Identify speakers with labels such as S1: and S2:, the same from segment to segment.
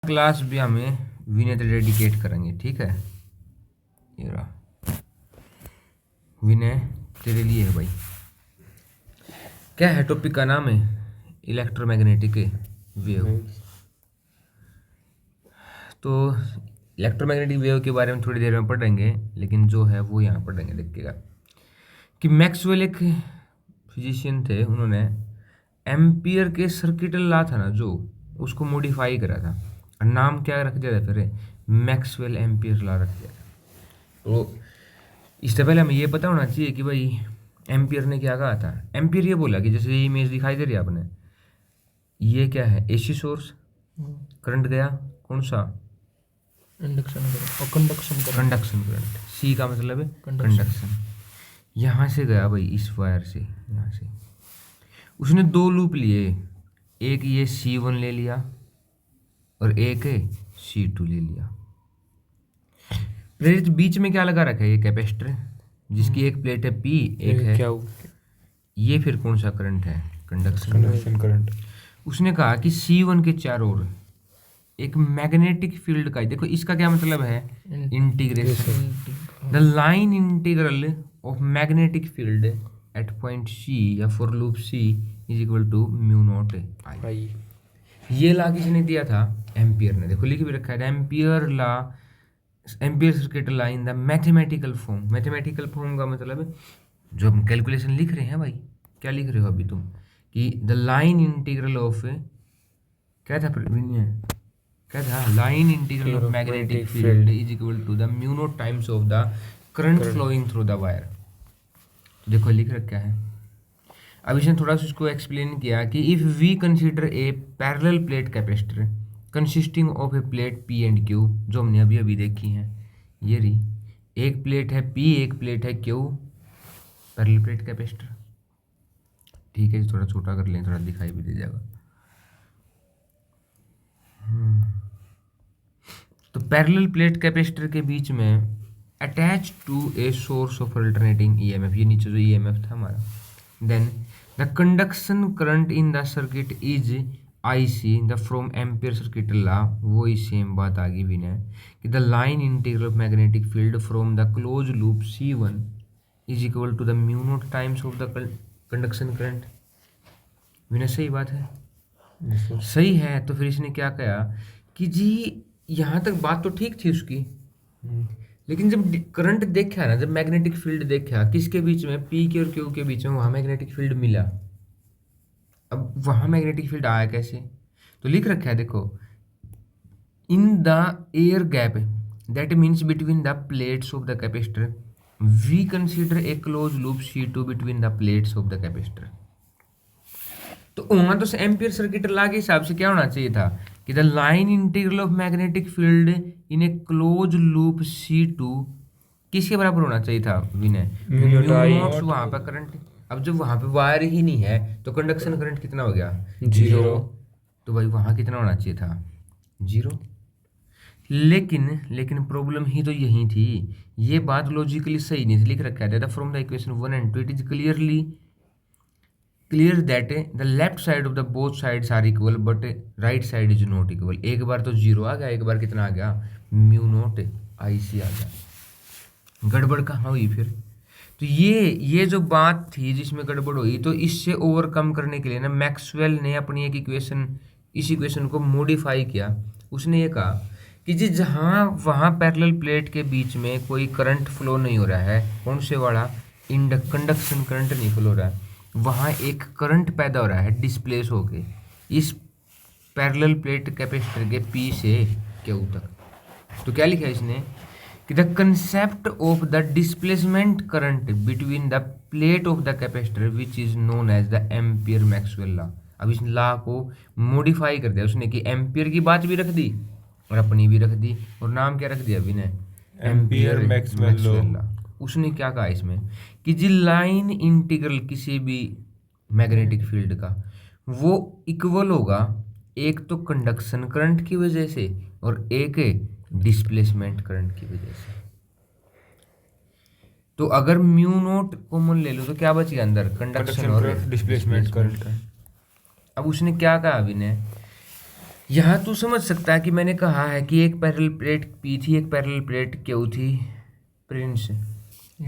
S1: Class भी हमें विनय तो डेडिकेट करेंगे, ठीक है। ये रहा विनय, तेरे लिए है भाई। क्या है टॉपिक का नाम है? Electromagnetic wave. तो इलेक्ट्रोमैग्नेटिक वेव के बारे में थोड़ी देर में पढ़ेंगे, लेकिन जो है वो यहाँ पढ़ेंगे। देखिएगा कि मैक्सवेल एक फिजिशियन थे, उन्होंने एम्पियर के सर्किट लॉ था ना जो, उसको मॉडिफाई करा था और नाम क्या रख दिया था फिर? मैक्सवेल एम्पियर लॉ रख दिया था। तो इससे पहले हमें ये पता होना चाहिए कि भाई एम्पियर ने क्या कहा था। एम्पियर ये बोला कि जैसे ये इमेज दिखाई दे रही है आपने, ये क्या है? एसी सोर्स, करंट गया कौन सा?
S2: इंडक्शन करंट और कंडक्शन
S1: करंट। सी का मतलब है कंडक्शन। यहाँ से गया भाई इस वायर से, यहाँ से उसने दो लूप लिए, एक ये C1 ले लिया और एक C2 ले लिया। प्रेरित बीच में क्या लगा रखा है? ये कैपेसिटर जिसकी एक प्लेट है P, एक है
S2: क्या
S1: ये। फिर कौन सा करंट है?
S2: Conduction current.
S1: उसने कहा कि C1 के चारों ओर एक मैग्नेटिक फील्ड का, देखो इसका क्या मतलब है? Integration. The line integral of magnetic field at point C या for loop C is equal to mu naught I. ये लॉ किसने दिया था? एम्पियर ने। देखो लिख भी रखा है ampere law, ampere circuit law in the mathematical form. Mathematical form का मतलब जो हम कैलकुलेशन लिख रहे हैं भाई, क्या लिख रहे हो अभी तुम? कि द लाइन इंटीग्रल ऑफ, क्या था क्या था? Line integral of magnetic field is equal to the mu naught times of the current flowing through the wire. देखो लिख रखा है। अब इसने थोड़ा सा इसको एक्सप्लेन किया कि if we consider a parallel plate capacitor consisting of a plate P and Q, जो हमने अभी अभी देखी हैं, ये रही एक प्लेट है P, एक प्लेट है Q, पैरेलल प्लेट कैपेसिटर। ठीक है, थोड़ा छोटा कर लें, थोड़ा दिखाई भी दे जाएगा। तो पैरेलल प्लेट कैपेसिटर के बीच में attach to a source of alternating EMF, ये नीचे जो EMF था हमारा, then the conduction current in the circuit is IC the from ampere circuit law. वही सेम बात आ गई विनय कि the line integral of magnetic field from the close loop C1 is equal to the mu naught times of the conduction current. Vinay सही बात है? सही है। तो फिर इसने क्या कहा कि जी यहाँ तक बात तो ठीक थी उसकी, लेकिन जब करंट देखा ना, जब मैग्नेटिक फील्ड देखा किसके बीच में, P के और Q के बीच में, वहाँ मैग्नेटिक फील्ड मिला। अब वहाँ मैग्नेटिक फील्ड आया कैसे? तो लिख रखा है देखो, in the air gap that means between the plates of the capacitor we consider a close loop C2 between the plates of the capacitor. तो वहाँ तो एम्पियर सर्किट लॉ के हिसाब से क्या होना चाहिए था कि the line integral of magnetic field in A close loop C2 किसके बराबर होना चाहिए था विनय? म्यू नॉट वहाँ पर करंट। अब जब वहाँ पे वायर ही नहीं है तो कंडक्शन करंट कितना हो गया? 0। तो भाई वहाँ कितना होना चाहिए था? 0। लेकिन प्रॉब्लम ही तो यही थी, ये बात लॉजिकली सही नहीं थी। लिख रखा है from the equation 1 and 2 it is clear that the left side of the both sides are equal but right side is not equal. एक बार तो 0 आ गया, एक बार कितना आ गया? म्यू नॉट IC आ गया। गड़बड़ कहाँ हुई फिर? तो ये जो बात थी जिसमें गड़बड़ हुई, तो इससे ओवरकम करने के लिए ना मैक्सवेल ने अपनी एक इक्वेशन, इस इक्वेशन को मॉडिफाई किया। उसने ये कहा कि जी जहाँ वहाँ पैरेलल प्लेट के बीच में कोई करंट फ्लो नहीं हो रहा है, कौन से वाला? कंडक्शन करंट नहीं फ्लो हो रहा है, वहाँ एक करंट पैदा हो रहा है डिस्प्लेस होके इस पैरेलल प्लेट कैपेसिटर के P से Q तक। तो क्या लिखा है इसने कि the concept of the displacement current between the plate of the capacitor which is known as the Ampere Maxwell law. अब इस लॉ को मॉडिफाई कर दिया उसने कि एम्पियर की बात भी रख दी और अपनी भी रख दी, और नाम क्या रख दिया अभी ने?
S2: Ampere Maxwell law.
S1: उसने क्या कहा इसमें कि जी लाइन इंटीग्रल किसी भी मैग्नेटिक फील्ड का वो इक्वल होगा एक तो कंडक्शन करंट की वजह से और एक डिस्प्लेसमेंट करंट की वजह से। तो अगर म्यू नॉट कॉमन ले लो तो क्या बच गया अंदर? कंडक्शन और
S2: डिस्प्लेसमेंट करंट।
S1: अब उसने क्या कहा अभी ने यहाँ तू समझ सकता है कि मैंने कहा है कि एक पैरेलल प्लेट पी थी, एक पैरेलल प्लेट क्यू थी प्रिंस।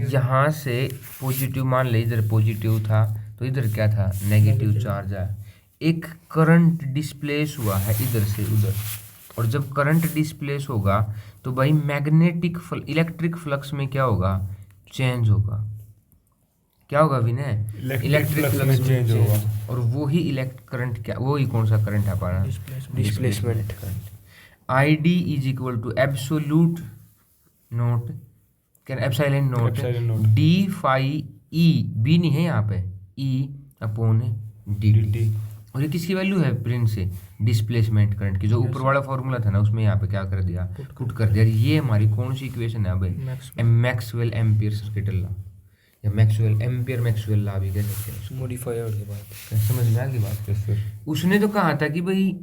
S1: यहाँ से पॉजिटिव मान ले, इधर पॉजिटिव था तो इधर क्या था, नेगेटिव चार्ज है। एक करंट डिस्प्लेस हुआ है इधर से उधर, और जब करंट डिस्प्लेस होगा तो भाई मैग्नेटिक इलेक्ट्रिक फ्लक्स में क्या होगा, चेंज होगा। क्या होगा विनय, इलेक्ट्रिक फ्लक्स में चेंज होगा। और वो ही करंट, क्या वो ही कौन सा करंट है हमारा,
S2: displacement
S1: current. I D is equal to absolute naught, क्या epsilon naught d phi E, B नहीं है यहाँ पे, ई अपॉन डी टी। और ये किसकी वैल्यू है प्रिंस से, डिस्प्लेसमेंट करंट की। जो ऊपर वाला फॉर्मूला था ना उसमें यहाँ पे क्या कर दिया, पुट कर दिया। ये हमारी कौन सी इक्वेशन है भाई, मैक्सवेल एम्पियर सर्किट लॉ, या मैक्सवेल एम्पियर मैक्सवेल लॉ भी कह सकते हैं,
S2: मॉडिफायर के बाद।
S1: समझ में आ गई बात। उसने तो कहा था कि भाई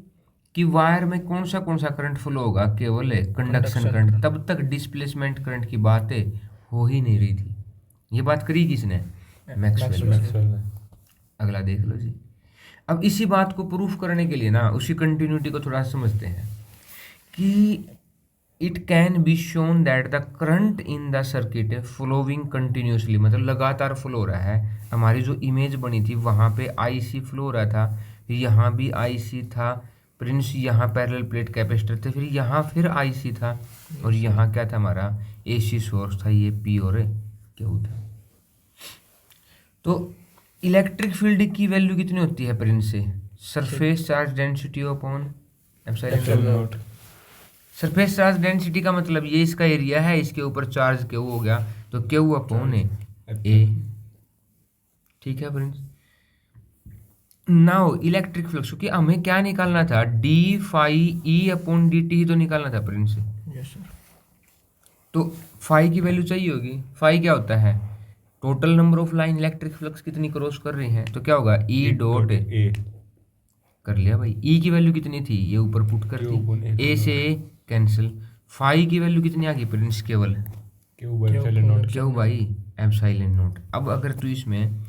S1: कि वायर में कौन सा करंट फ्लो होगा, केवल कंडक्शन करंट। तब तक डिस्प्लेसमेंट करंट की बातें हो ही नहीं रही थी। ये बात करी किसने, मैक्सवेल। अगला देख लो जी। अब इसी बात को प्रूफ करने के लिए ना उसी कंटिन्यूटी को थोड़ा समझते हैं कि it can be shown that the current in the circuit flowing continuously, मतलब लगातार फ्लो हो रहा है। हमारी जो इमेज बनी थी वहाँ पे आईसी फ्लो हो रहा था, यहाँ भी आईसी था प्रिंस, यहाँ पैरेलल प्लेट कैपेसिटर थे, फिर यहाँ फिर आईसी था, और यहाँ क्या था हमारा एसी सोर्स था, ये पी और क्यू था। तो इलेक्ट्रिक फील्ड की वैल्यू कितनी होती है प्रिंस से, surface charge density upon epsilon not. Surface charge density का मतलब ये इसका एरिया है, इसके ऊपर चार्ज क्यू हो गया तो क्यू अपॉन ए। ठीक है फ्रेंड्स। नाउ इलेक्ट्रिक फ्लक्स, क्योंकि हमें क्या निकालना था, d phi E upon d t ही तो निकालना था प्रिंस। तो फाई की वैल्यू चाहिए होगी। फाई क्या होता है, total number of line electric flux कितनी क्रॉस कर रही हैं, तो क्या होगा ई डॉट ए। कर लिया भाई। ई की वैल्यू कितनी थी, ये ऊपर पुट कर दी, ए से कैंसिल। फाई की वैल्यू कितनी आ गई प्रिंस, केवल क्यू बाई एप्सिलॉन नॉट। अब अगर तू इसमें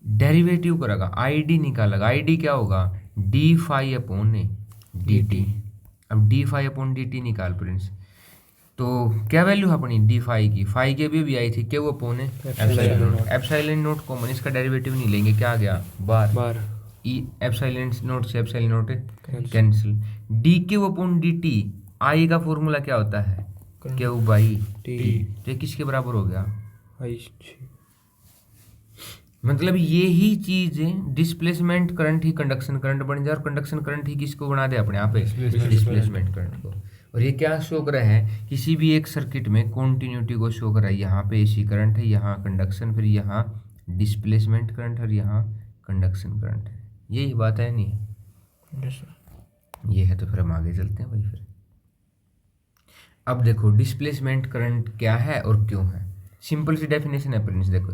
S1: डेरिवेटिव करेगा, आई डी निकालेगा, आई डी क्या होगा, d phi upon d t. अब d phi upon d t निकाल प्रिंस, तो क्या वैल्यू है अपनी डी फाई की, फाई की भी आई थी Q upon epsilon naught. Epsilon naught common, इसका डेरिवेटिव नहीं लेंगे, क्या आ गया बार ई, एप्सिलॉन नॉट से epsilon naught cancel. D Q upon d t, I का फॉर्मूला क्या होता है, क्यू बाई टी। तो ये किसके बराबर हो गया, मतलब ये ही चीज डिस्प्लेसमेंट करंट ही कंडक्शन करंट बन जाए, और कंडक्शन करंट ही किसको बना दे अपने आप डिस्प्लेसमेंट करंट को। और ये क्या शो कर रहा है, किसी भी एक सर्किट में कॉन्टिन्यूटी को शो कर रहा है। यहाँ पे एसी करंट है, यहाँ कंडक्शन, फिर यहाँ डिस्प्लेसमेंट करंट और यहाँ कंडक्शन करंट है। यही बात है नहीं है? ये है। तो फिर हम आगे चलते हैं भाई। फिर अब देखो डिस्प्लेसमेंट करंट क्या है और क्यों है। सिंपल सी डेफिनेशन है फ्रेंड्स, देखो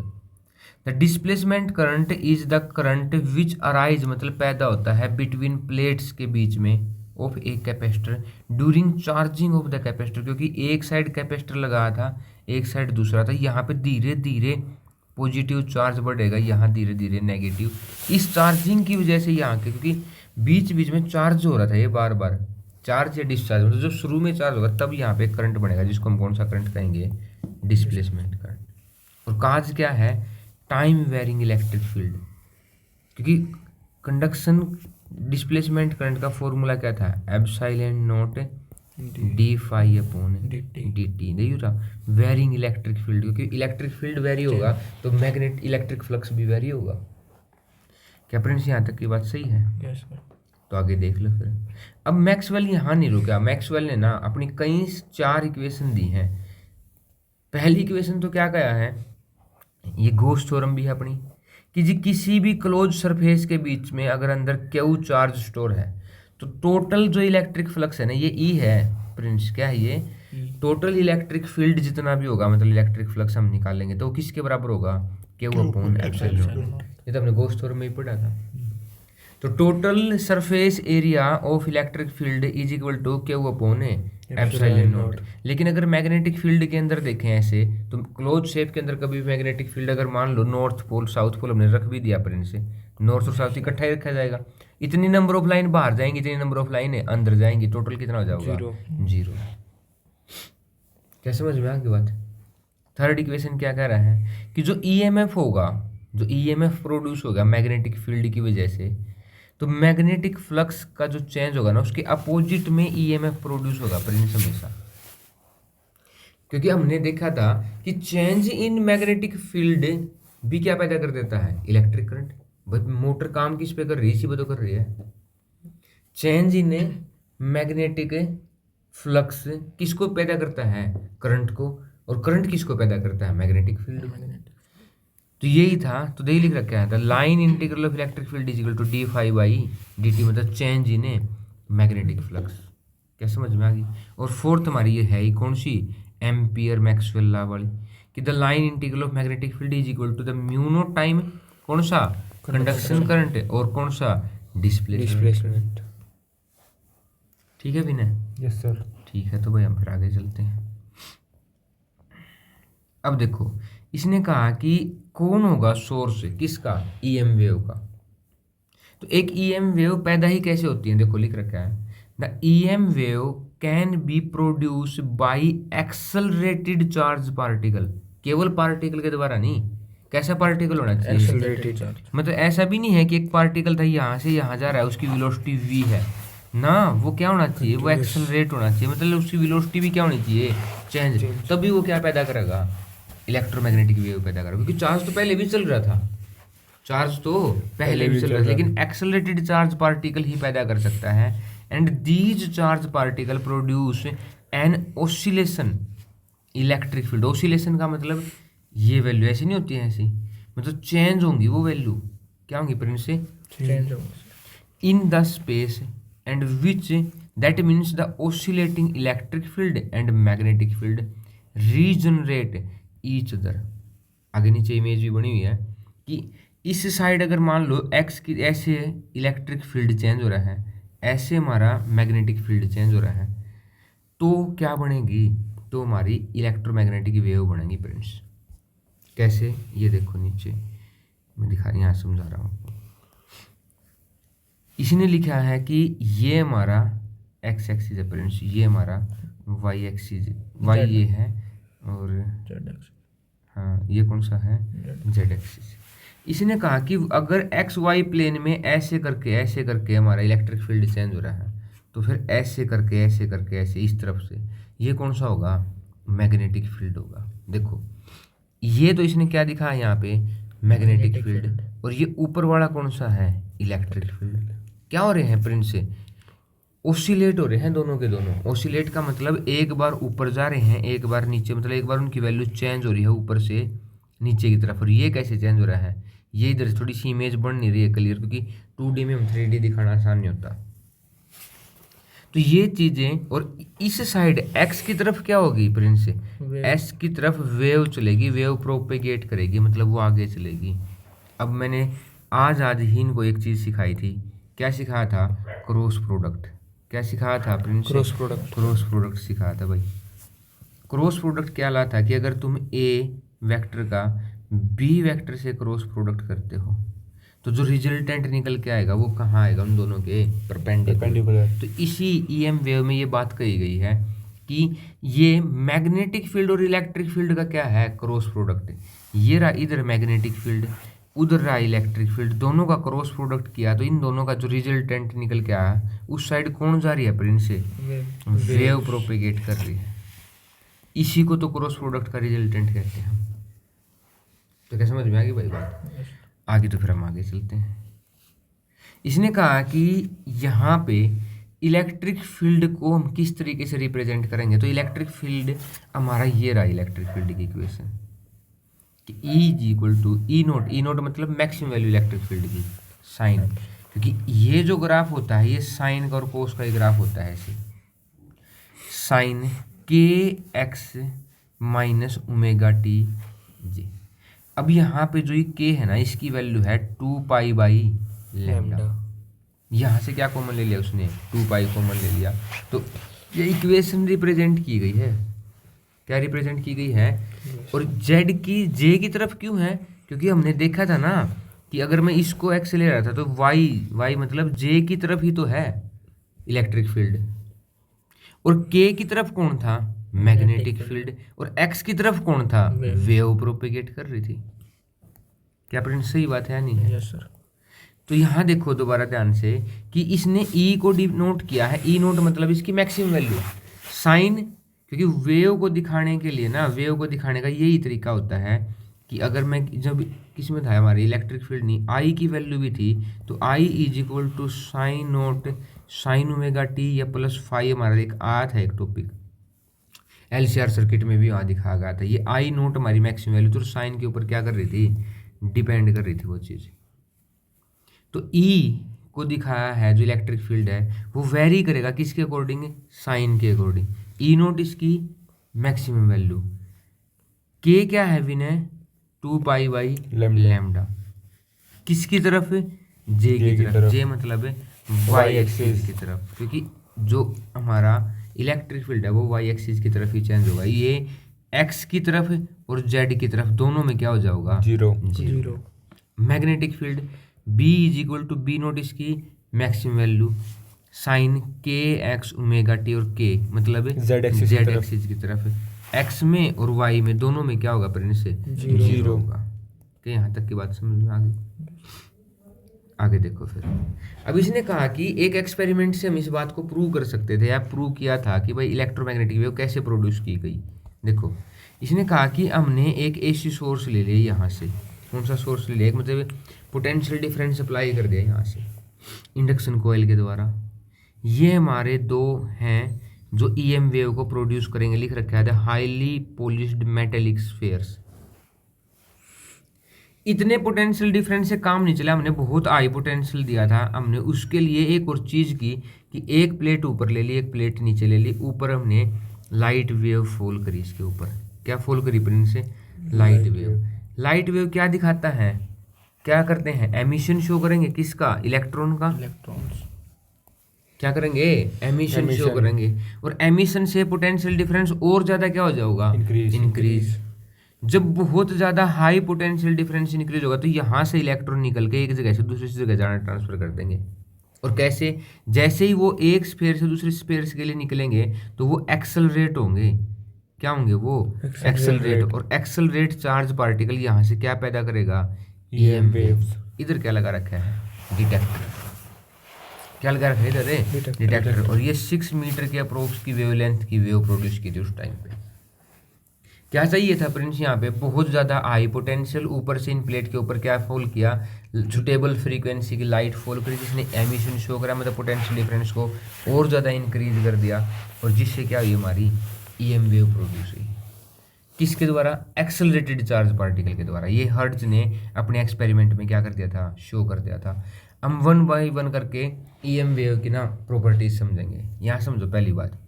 S1: the displacement current is the current which arise, मतलब पैदा होता है बिटवीन प्लेट्स के बीच में of a capacitor during charging of the capacitor. क्योंकि एक साइड कैपेसिटर लगाया था, एक साइड दूसरा था, यहाँ पे धीरे धीरे पॉजिटिव चार्ज बढ़ेगा, यहाँ धीरे धीरे नेगेटिव। इस चार्जिंग की वजह से यहाँ के, क्योंकि बीच बीच में चार्ज हो रहा था ये बार बार, चार्ज या डिस्चार्ज, मतलब जब शुरू में चार्ज होगा तब यहाँ पे करंट बनेगा, जिसको हम कौन सा करंट कहेंगे, डिस्प्लेसमेंट करंट। और काज क्या है, टाइम वेरिंग इलेक्ट्रिक फील्ड। क्योंकि कंडक्शन डिस्प्लेसमेंट करंट का फॉर्मूला क्या था, epsilon naught d phi upon d t. देखिए रहा वेरिंग इलेक्ट्रिक फील्ड, क्योंकि इलेक्ट्रिक फील्ड वेरी होगा तो मैग्नेट इलेक्ट्रिक फ्लक्स भी वेरी होगा। क्या फ्रेंड्स यहाँ तक की बात सही है?
S2: यस।
S1: तो आगे देख लो फिर। अब मैक्सवेल यहाँ नहीं रुका, मैक्सवेल ने ना अपनी कई 4 इक्वेशन दी हैं। पहली इक्वेशन तो क्या कहा है, ये गॉस थ्योरम भी है अपनी, कि जी किसी भी क्लोज सरफेस के बीच में अगर अंदर क्यू चार्ज स्टोर है तो टोटल जो इलेक्ट्रिक फ्लक्स है ना, ये ई है प्रिंस, क्या है ये, टोटल इलेक्ट्रिक फील्ड जितना भी होगा, मतलब इलेक्ट्रिक फ्लक्स हम निकालेंगे तो किसके बराबर होगा, क्यू अपॉन एप्सिलॉन। ये तो हमने गॉस थ्योरम में ही पढ़ा था। तो total surface area of electric field is equal to q upon epsilon naught. लेकिन अगर मैग्नेटिक फील्ड के अंदर देखें ऐसे, तो क्लोज शेप के अंदर कभी भी मैग्नेटिक फील्ड अगर मान लो नॉर्थ पोल साउथ पोल हमने रख भी दिया प्रिंस से, नॉर्थ और साउथ इकट्ठा ही रखा जाएगा। इतनी नंबर ऑफ लाइन बाहर जाएंगी, इतनी नंबर ऑफ लाइन अंदर जाएंगी, टोटल कितना हो जाएगा? 0। क्या समझ में आ गई बात? थर्ड इक्वेशन क्या कह रहा है कि जो ईएमएफ होगा, जो ईएमएफ प्रोड्यूस होगा मैग्नेटिक फील्ड की वजह से, तो मैग्नेटिक फ्लक्स का जो चेंज होगा ना उसके अपोजिट में ईएमएफ प्रोड्यूस होगा प्रिंस हमेशा। क्योंकि हमने देखा था कि चेंज इन मैग्नेटिक फील्ड भी क्या पैदा कर देता है? Electric current. भाई मोटर काम किस पे कर रही है? इसी पे तो कर रही है। चेंज इन मैग्नेटिक फ्लक्स किसको पैदा करता है? करंट को। और करंट किसको पैदा करता है? Magnetic field. तो यही था, तो यही लिख रखा है the line integral of electric field is equal to d phi by d t, मतलब चेंज इन मैग्नेटिक फ्लक्स। क्या समझ में आ गई? और फोर्थ हमारी ये है ही कौन सी? एम्पियर मैक्सवेल लॉ वाली, कि the line integral of magnetic field is equal to the mu naught time कौन सा? कंडक्शन करंट, और कौन सा? डिस्प्लेसमेंट। ठीक है विनय?
S2: Yes sir.
S1: ठीक है, तो भाई हम फिर आगे चलते हैं। अब देखो इसने कहा कि कौन होगा सोर्स किसका? ईएम वेव का। तो एक ईएम वेव पैदा ही कैसे होती है? देखो लिख रखा है the EM wave can be produce by accelerated charge particle. केवल पार्टिकल के द्वारा नहीं, कैसा पार्टिकल होना चाहिए?
S2: Accelerated charge.
S1: मतलब ऐसा भी नहीं है कि एक पार्टिकल था यहाँ से यहाँ जा रहा है उसकी वेलोसिटी v है ना, वो क्या होना चाहिए? वो एक्सेलरेट होना चाहिए, मतलब उसकी वेलोसिटी भी क्या होनी चाहिए? चेंज। तभी वो क्या पैदा करेगा? इलेक्ट्रोमैग्नेटिक वेव पैदा करेगा, क्योंकि चार्ज तो पहले भी चल रहा था, चार्ज तो पहले भी चल रहा था, लेकिन एक्सेलरेटेड चार्ज पार्टिकल ही पैदा कर सकता है। And these charge particle produce an oscillation electric field. Oscillation का मतलब ये वैल्यू ऐसी नहीं होती है, ऐसी मतलब चेंज होंगी वो वैल्यू। क्या होंगी प्रिंस से?
S2: Change
S1: in the space and which that means the oscillating electric field and magnetic field regenerate each other. आगे नीचे इमेज भी बनी हुई है कि इस साइड अगर मान लो एक्स की ऐसे इलेक्ट्रिक फील्ड चेंज हो रहा है, ऐसे हमारा मैग्नेटिक फील्ड चेंज हो रहा है, तो क्या बनेगी? तो हमारी इलेक्ट्रोमैग्नेटिक वेव बनेगी फ्रेंड्स। कैसे? ये देखो नीचे मैं यहाँ समझा रहा हूँ। इसने लिखा है कि ये हमारा एक्स एक्सिस है फ्रेंड्स, ये हमारा वाई एक्सिस, वाई ये है, और हाँ ये कौन सा है? Z axis. इसने कहा कि अगर एक्स वाई प्लेन में ऐसे करके हमारा इलेक्ट्रिक फील्ड चेंज हो रहा है, तो फिर ऐसे करके ऐसे इस तरफ से ये कौन सा होगा? मैग्नेटिक फील्ड होगा। देखो ये तो इसने क्या दिखाया यहाँ पे? Magnetic field. और ये ऊपर वाला कौन सा है? Electric field. क्या हो रहे हैं प्रिंस से? ओसिलेट हो रहे हैं दोनों के दोनों। ओसिलेट का मतलब एक बार ऊपर जा रहे हैं, एक बार नीचे, मतलब एक बार उनकी वैल्यू चेंज हो रही है ऊपर से नीचे की तरफ। और ये कैसे चेंज हो रहा है? ये इधर थोड़ी सी इमेज बन नहीं रही है क्लियर, क्योंकि 2D में हम 3D दिखाना आसान नहीं होता। तो ये चीज़ें, और इस साइड एक्स की तरफ क्या होगी प्रिंस? एस की तरफ वेव चलेगी, वेव प्रोपेगेट करेगी, मतलब वो आगे चलेगी। अब मैंने आज ही इनको एक चीज़ सिखाई थी। क्या सिखाया था? Cross product. क्या सिखाया था Prince?
S2: Cross product.
S1: Cross product सिखाया था भाई। क्रॉस प्रोडक्ट क्या लाता कि अगर तुम ए वेक्टर का बी वेक्टर से क्रॉस प्रोडक्ट करते हो, तो जो रिजल्टेंट निकल के आएगा वो कहाँ आएगा? उन दोनों के परपेंडिकुलर। तो इसी ईएम वेव में ये बात कही गई है कि ये मैग्नेटिक फील्ड और इलेक्ट्रिक फील्ड का क्या है? Cross product. ये रहा इधर मैग्नेटिक फील्ड, उधर रहा इलेक्ट्रिक फील्ड, दोनों का क्रॉस प्रोडक्ट किया तो इन दोनों का जो रिजल्टेंट निकल के आया, उस साइड कौन जा रही है प्रिंस से? वेव प्रोपेगेट कर रही है। इसी को तो क्रॉस प्रोडक्ट का रिजल्टेंट कहते हैं। तो क्या समझ में आ गई भाई बात? आगे तो फिर हम आगे चलते हैं। इसने कहा कि यहाँ पे इलेक्ट्रिक फील्ड को हम किस तरीके से रिप्रेजेंट करेंगे। तो इलेक्ट्रिक फील्ड हमारा ये रहा इलेक्ट्रिक फील्ड की इक्वेशन कि E is equal to e naught मतलब मैक्सिमम वैल्यू इलेक्ट्रिक फील्ड की साइन, क्योंकि ये जो ग्राफ होता है ये साइन का और कोस का ही ग्राफ होता है। ऐसे साइन के एक्स माइनस ओमेगा टी जे। अब यहाँ पे जो ये के है ना, इसकी वैल्यू है 2 पाई बाई लैम्डा। यहाँ से क्या कॉमन ले लिया उसने? 2 पाई कॉमन ले लिया। तो ये इक्वेशन रिप्रेजेंट की गई है। क्या रिप्रेजेंट की गई है? और जेड की जे की तरफ क्यों है? क्योंकि हमने देखा था ना कि अगर मैं इसको एक्स ले रहा था तो वाई मतलब जे की तरफ ही तो है इलेक्ट्रिक फील्ड, और के की तरफ कौन था, मैग्नेटिक फील्ड, और एक्स की तरफ कौन था, वेव प्रोपेगेट कर रही थी। क्या प्रिंस सही बात है या नहीं है?
S2: Yes sir.
S1: तो यहाँ देखो दोबारा ध्यान से कि इसने ई को डिनोट किया है, ई नोट मतलब इसकी मैक्सिमम वैल्यू, साइन, क्योंकि वेव को दिखाने के लिए ना, वेव को दिखाने का यही तरीका होता है कि अगर मैं जब किस में था हमारी इलेक्ट्रिक फील्ड नहीं, आई की वैल्यू भी थी, तो I is equal to sine naught sine omega t या प्लस फाइव, हमारा एक आया था एक टॉपिक एलसीआर सर्किट में भी वहाँ दिखाया गया था। ये आई नोट हमारी मैक्सिमम वैल्यू, तो साइन के ऊपर क्या कर रही थी, डिपेंड कर रही थी वो चीज़। तो ई को दिखाया है जो इलेक्ट्रिक फील्ड है वो वेरी करेगा किसके अकॉर्डिंग, साइन के अकॉर्डिंग। ई नोट इसकी मैक्सिमम वैल्यू, के क्या है विनय, 2 पाई लैम्डा, किसकी तरफ, जे की तरफ, जे मतलब वाई एक्सिस की तरफ, क्योंकि जो हमारा इलेक्ट्रिक फील्ड है वो वाई एक्सिस की तरफ ही चेंज होगा। ये एक्स की तरफ और जेड की तरफ दोनों में क्या हो जाएगा, zero. Magnetic field B is equal to B naught इसकी मैक्सिमम वैल्यू, साइन के एक्स ओमेगा टी, और के मतलब जेड एक्सिस की तरफ, एक्स में और वाई में दोनों में क्या होगा प्रिंस, जीरो होगा। क्या यहाँ तक की बात समझ में आ गई? आगे देखो फिर, अब इसने कहा कि एक एक्सपेरिमेंट से हम इस बात को प्रूव कर सकते थे या प्रूव किया था कि भाई इलेक्ट्रोमैग्नेटिक वेव कैसे प्रोड्यूस की गई। देखो इसने कहा कि हमने एक एसी सोर्स ले लिया यहाँ से, कौन सा सोर्स ले लिया, एक मतलब पोटेंशियल डिफरेंस अप्लाई कर दिया यहाँ से इंडक्शन कोयल के द्वारा। ये हमारे दो हैं जो ईएम वेव को प्रोड्यूस करेंगे, लिख रखा है the highly polished metallic spheres. इतने पोटेंशियल डिफरेंस से काम नहीं चला, हमने बहुत हाई पोटेंशियल दिया था। हमने उसके लिए एक और चीज़ की कि एक प्लेट ऊपर ले ली, एक प्लेट नीचे ले ली, ऊपर हमने लाइट वेव फॉल करी, इसके ऊपर क्या फॉल करी प्रिंस से, लाइट वेव। लाइट वेव क्या दिखाता है, क्या करते हैं, एमिशन शो करेंगे किसका, इलेक्ट्रॉन का,
S2: इलेक्ट्रॉन्स
S1: क्या करेंगे, एमिशन शो करेंगे, और एमिशन से पोटेंशियल डिफरेंस और ज़्यादा क्या हो जाएगा, इंक्रीज। जब बहुत ज़्यादा हाई पोटेंशियल डिफरेंस इंक्रीज होगा तो यहाँ से इलेक्ट्रॉन निकल के एक जगह से दूसरी जगह जाना ट्रांसफर कर देंगे। और कैसे, जैसे ही वो एक स्फीयर से दूसरी स्फीयर के लिए निकलेंगे तो वो एक्सेलरेट होंगे, क्या होंगे वो, एक्सेलरेट। और एक्सेलरेट चार्ज पार्टिकल यहाँ से क्या पैदा करेगा, ईएम वेव्स। इधर क्या लगा रखा है, डिटेक्टर, क्या लगा रखा है इधर, डिटेक्टर। और ये 6 मीटर के अप्रोक्स की वेवलेंथ की वेव प्रोड्यूस की थी उस टाइम पे। क्या चाहिए था प्रिंस, यहाँ पे बहुत ज़्यादा हाई पोटेंशियल, ऊपर से इन प्लेट के ऊपर क्या फॉल किया, सुटेबल फ्रीक्वेंसी की लाइट फॉल करी, जिसने एमिशन शो करा, मतलब पोटेंशियल डिफरेंस को और ज़्यादा इंक्रीज कर दिया, और जिससे क्या हुई, हमारी ईएम वेव प्रोड्यूस हुई। किसके द्वारा, एक्सेलरेटेड चार्ज पार्टिकल के द्वारा। ये हर्ट्ज ने अपने एक्सपेरिमेंट में क्या कर दिया था, शो कर दिया था। हम 1 बाय 1 करके ईएम वेव की ना प्रॉपर्टीज समझेंगे। यहाँ समझो पहली बात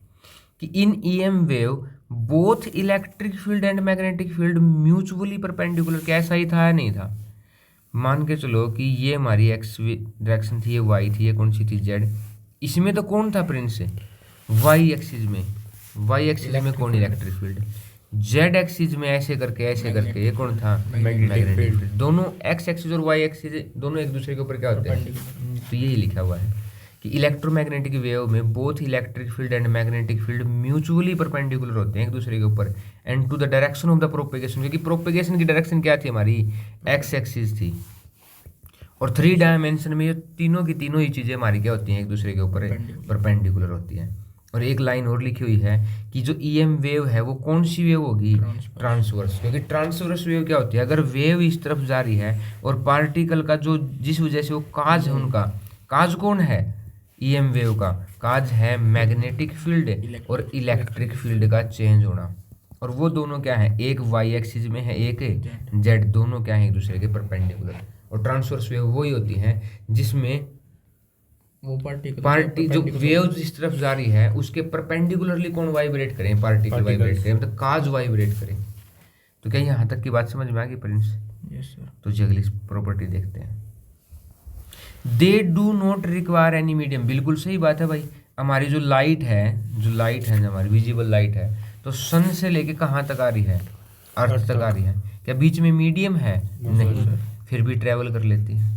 S1: कि in EM wave both electric field and magnetic field mutually perpendicular, कैसा ही था या नहीं था। मान के चलो कि ये हमारी एक्स डायरेक्शन थी, ये वाई थी, ये कौन सी थी, जेड। इसमें तो कौन था प्रिंस, वाई एक्सिस में, वाई एक्सिस में कौन, इलेक्ट्रिक फील्ड। जेड एक्सिस में ऐसे करके ये कौन था, मैग्नेटिक फील्ड। दोनों एक्स एक्सिस और वाई एक्सिस दोनों एक दूसरे के ऊपर क्या होते हैं, तो यही लिखा हुआ है कि इलेक्ट्रोमैग्नेटिक वेव में both electric field and magnetic field mutually perpendicular होते हैं एक दूसरे के ऊपर, and to the direction of the propagation, क्योंकि प्रोपेगेशन की डायरेक्शन क्या थी हमारी, एक्स एक्सिस थी। और 3 डायमेंशन में ये तीनों की तीनों ही चीज़ें हमारी क्या होती हैं, एक दूसरे के ऊपर परपेंडिकुलर होती हैं। और एक लाइन और लिखी हुई है कि जो ईएम वेव है वो कौन सी वेव होगी, ट्रांसवर्स। क्योंकि ट्रांसवर्स वेव क्या होती है, अगर वेव इस तरफ जा रही है और पार्टिकल का जो जिस वजह से वो काज है, उनका काज कौन है, ईएम वेव का काज है मैग्नेटिक फील्ड और इलेक्ट्रिक फील्ड का चेंज होना। और वो दोनों क्या है, एक वाई एक्सिस में है, एक जेड, दोनों क्या है, एक दूसरे के परपेंडिकुलर। और ट्रांसवर्स वेव वही होती हैं जिसमें
S2: वो
S1: पार्टी जो वेव जिस तरफ जा रही है उसके परपेंडिकुलरली कौन वाइब्रेट करें, पार्टिकल वाइब्रेट करें, मतलब काज वाइब्रेट करें। तो क्या यहाँ तक की बात समझ में आ गई प्रिंस?
S2: Yes sir.
S1: तो अगली प्रॉपर्टी देखते हैं, they do not require any medium. बिल्कुल सही बात है भाई, हमारी जो लाइट है हमारी विजिबल लाइट है, तो सन से लेके कहाँ तक आ रही है, अर्थ तक आ रही है। क्या बीच में मीडियम है? नहीं। फिर भी ट्रैवल कर लेती है।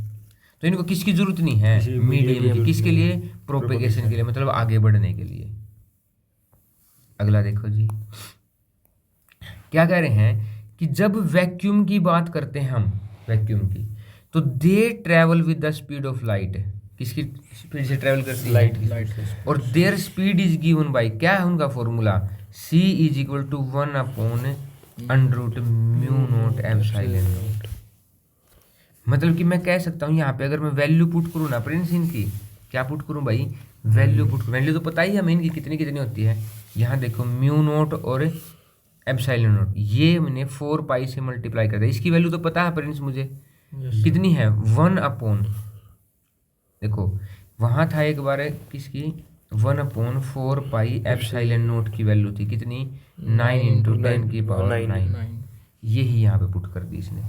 S1: तो इनको किसकी जरूरत नहीं है, मीडियम की। किसके लिए, प्रोपेगेशन के लिए, मतलब आगे बढ़ने के लिए। अगला देखो जी, क्या कह रहे हैं कि जब वैक्यूम की बात करते हैं हम, वैक्यूम की, तो they travel with the speed of light. किसकी स्पीड से ट्रैवल करती है, लाइट। और their speed is given by, क्या है उनका formula, c is equal to 1/√μ0 epsilon. मतलब कि मैं कह सकता हूँ यहाँ पे, अगर मैं वैल्यू पुट करूँ ना प्रिंस इनकी, क्या पुट करूँ भाई, वैल्यू पुट करूँ। वैल्यू तो पता ही है हमें इनकी कितनी कितनी होती है। यहाँ देखो μ0 और एप्सिलॉन नोट, ये मैंने 4 पाई से मल्टीप्लाई कर दिया। इसकी वैल्यू तो पता है प्रिंस मुझे, कितनी है, 1/, देखो वहाँ था एक बार किसकी, 1/4 पाई एप्सिलॉन नोट की वैल्यू थी कितनी, 9 × 10⁹ यही यहाँ पे पुट कर दी इसने।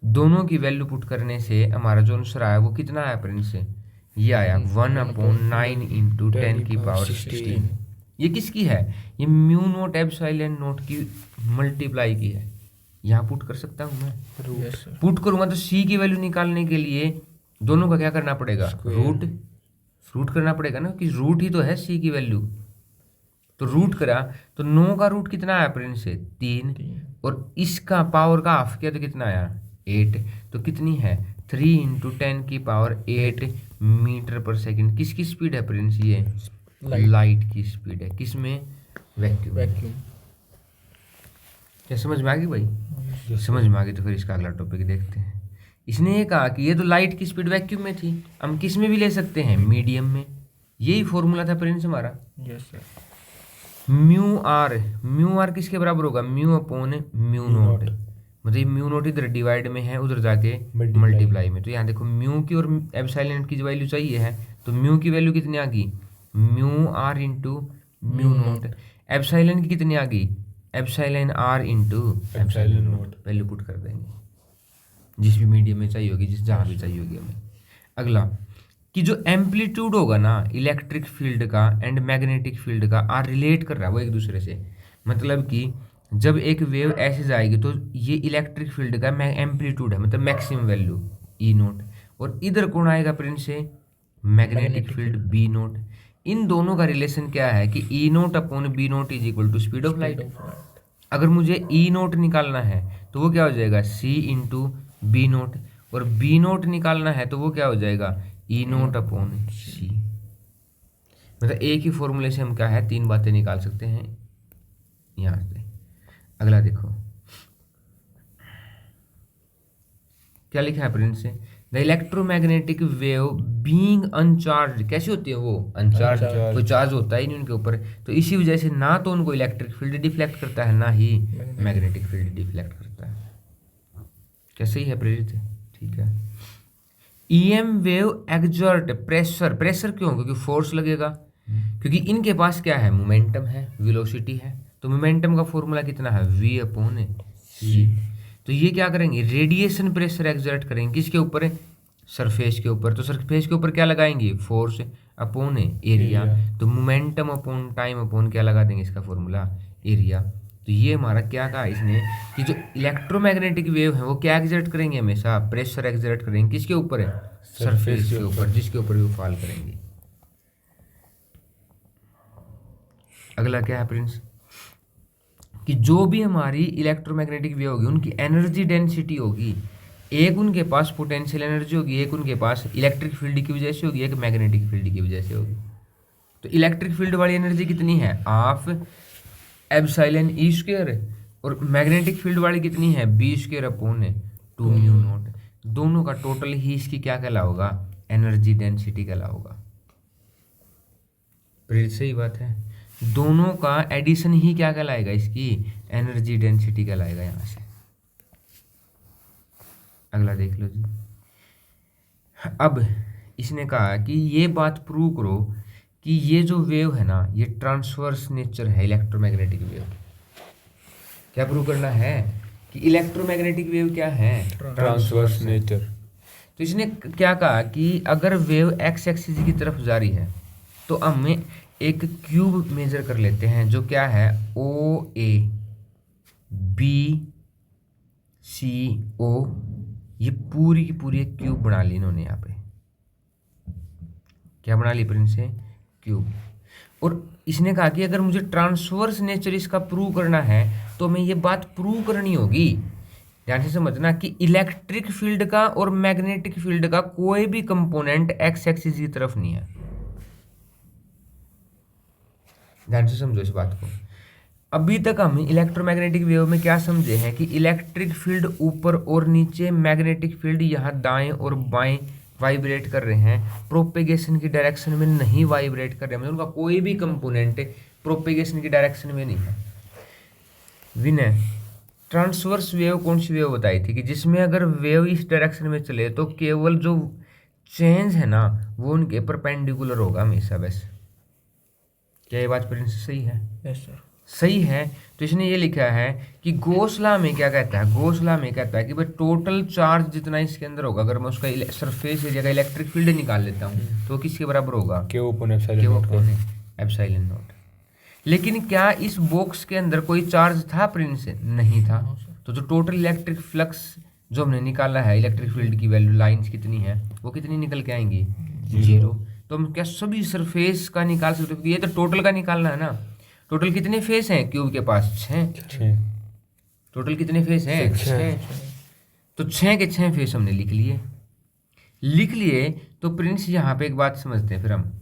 S1: दोनों की वैल्यू पुट करने से हमारा जो आंसर आया वो कितना आया प्रिंस से, ये आया 1/9 × 10⁻16। ये किसकी है, ये μ0 एप्सिलॉन नोट की मल्टीप्लाई की है। यहाँ पुट कर सकता हूँ मैं, पुट करूँगा तो c की वैल्यू निकालने के लिए दोनों का क्या करना पड़ेगा, रूट करना पड़ेगा ना, कि रूट ही तो है c की वैल्यू। तो रूट करा तो 9 का रूट कितना आया प्रिंस से, 3, और इसका पावर का हाफ किया तो कितना आया, 8। तो कितनी है, 3 × 10⁸ मीटर/सेकंड। किसकी स्पीड है प्रिंस, ये लाइट की स्पीड है। किसमें, वैक्यूम। क्या समझ में आ गई भाई, समझ में आ गई। तो फिर इसका अगला टॉपिक देखते हैं। इसने ये कहा कि ये तो लाइट की स्पीड वैक्यूम में थी, हम किस में भी ले सकते हैं, मीडियम में। यही फॉर्मूला था प्रिंस हमारा। म्यू आर किसके बराबर होगा, μ/μ0। मतलब μ0 इधर डिवाइड में है, उधर जाके मल्टीप्लाई में। तो यहाँ देखो म्यू की और एप्सिलॉन की जो वैल्यू चाहिए है, तो म्यू की वैल्यू कितनी आ गई, μr × μ0। एप्सिलॉन की कितनी आ गई, epsilon r × epsilon note. Value put कर देंगे जिस भी मीडियम में चाहिए होगी, जिस जहाँ भी चाहिए होगी हमें। अगला कि जो एम्पलीट्यूड होगा ना इलेक्ट्रिक फील्ड का एंड मैग्नेटिक फील्ड का, आर रिलेट कर रहा है वो एक दूसरे से। मतलब कि जब एक वेव ऐसे जाएगी तो ये इलेक्ट्रिक फील्ड का एम्पलीट्यूड है, मतलब मैक्सिमम वैल्यू E0, और इधर कौन आएगा प्रिंस से, मैग्नेटिक फील्ड B0। इन दोनों का रिलेशन क्या है कि E0/B0 is equal to speed of light. अगर मुझे E0 निकालना है तो वो क्या हो जाएगा, c × B0, और B0 निकालना है तो वो क्या हो जाएगा, E0/c। मतलब एक ही फॉर्मूले से हम क्या है, 3 बातें निकाल सकते हैं यहाँ से। अगला देखो क्या लिखा है प्रिंस से, द इलेक्ट्रोमैग्नेटिक वेव बीइंग अनचार्ज। कैसी होती है वो, अनचार्ज, कोई चार्ज होता ही नहीं उनके ऊपर। तो इसी वजह से ना तो उनको इलेक्ट्रिक फील्ड डिफ्लेक्ट करता है, ना ही मैग्नेटिक फील्ड डिफ्लेक्ट करता है। कैसे ही है प्रेरित, ठीक है। ईएम वेव एक्सर्ट प्रेशर क्यों, क्योंकि फोर्स लगेगा, क्योंकि इनके पास क्या है, मोमेंटम है, वेलोसिटी है। तो मोमेंटम का फॉर्मूला कितना है, v/c। तो ये क्या करेंगे, रेडिएशन प्रेशर एक्सर्ट करेंगे किसके ऊपर, सरफेस के ऊपर। तो सरफेस के ऊपर क्या लगाएंगे, फोर्स अपॉन एरिया। तो मोमेंटम अपॉन टाइम अपॉन क्या लगा देंगे, इसका फॉर्मूला एरिया। तो ये हमारा क्या कहा इसने कि जो इलेक्ट्रोमैग्नेटिक वेव है वो क्या एक्सर्ट करेंगे, हमेशा प्रेशर एक्सर्ट करेंगे किसके ऊपर है, सरफेस के ऊपर, जिसके ऊपर वो फॉल करेंगे। अगला क्या है प्रिंस, कि जो भी हमारी इलेक्ट्रोमैग्नेटिक वेव होगी उनकी एनर्जी डेंसिटी होगी, एक उनके पास पोटेंशियल एनर्जी होगी, एक उनके पास इलेक्ट्रिक फील्ड की वजह से होगी, एक मैग्नेटिक फील्ड की वजह से होगी। तो इलेक्ट्रिक फील्ड वाली एनर्जी कितनी है, हाफ एप्सिलॉन E², और मैग्नेटिक फील्ड वाली कितनी है, B²/2μ0। दोनों का टोटल ही इसकी क्या कहलाओगा, एनर्जी डेंसिटी कहलाओगा। सही बात है, दोनों का एडिशन ही क्या कहलाएगा, इसकी एनर्जी डेंसिटी कहलाएगा यहाँ से। अगला देख लो जी। अब इसने कहा कि ये बात प्रूव करो कि ये जो वेव है ना ये ट्रांसवर्स नेचर है, इलेक्ट्रोमैग्नेटिक वेव। क्या प्रूव करना है कि इलेक्ट्रोमैग्नेटिक वेव क्या है,
S2: ट्रांसवर्स नेचर।
S1: तो इसने क्या कहा कि अगर वेव एक्स एक्सिस की तरफ जा रही है तो हमें एक क्यूब मेजर कर लेते हैं जो क्या है, OA BCO ये पूरी की पूरी एक क्यूब बना ली इन्होंने यहाँ पे। क्या बना ली प्रिंस है? क्यूब। और इसने कहा कि अगर मुझे ट्रांसवर्स नेचर इसका प्रूव करना है तो हमें ये बात प्रूव करनी होगी, ध्यान से समझना, कि इलेक्ट्रिक फील्ड का और मैग्नेटिक फील्ड का कोई भी कंपोनेंट एक्स एक्सिस की तरफ नहीं है। ध्यान से समझो इस बात को। अभी तक हम इलेक्ट्रोमैग्नेटिक वेव में क्या समझे हैं कि इलेक्ट्रिक फील्ड ऊपर और नीचे, मैग्नेटिक फील्ड यहाँ दाएं और बाएं वाइब्रेट कर रहे हैं, प्रोपेगेशन की डायरेक्शन में नहीं वाइब्रेट कर रहे हैं, मतलब उनका कोई भी कंपोनेंट प्रोपेगेशन की डायरेक्शन में नहीं है। विनय, ट्रांसवर्स वेव कौन सी वेव बताई थी कि जिसमें अगर वेव इस डायरेक्शन में चले तो केवल जो चेंज है ना वो उनके परपेंडिकुलर होगा हमेशा। बस क्या ये बात प्रिंस सही है?
S2: Yes sir.
S1: सही है। तो इसने ये लिखा है कि गॉस-लॉ में क्या कहता है? गॉस-लॉ में कहता है कि भाई टोटल चार्ज जितना इसके अंदर होगा, अगर मैं उसका सरफेस एरिया का इलेक्ट्रिक फील्ड निकाल लेता हूँ तो वो किसके बराबर होगा?
S2: Q upon epsilon naught.
S1: लेकिन क्या इस बॉक्स के अंदर कोई चार्ज था प्रिंस? नहीं था। तो जो टोटल इलेक्ट्रिक फ्लक्स जो हमने निकाला है, इलेक्ट्रिक फील्ड की वैल्यू लाइंस कितनी है, वो कितनी निकल के आएंगी? 0। तो हम क्या सभी सरफेस का निकाल सकते हैं? ये तो टोटल का निकालना है ना। टोटल कितने फेस हैं क्यूब के पास? 6। टोटल कितने फेस हैं? 6। तो 6 के 6 फेस हमने लिख लिए। तो प्रिंस यहाँ पे एक बात समझते हैं फिर हम,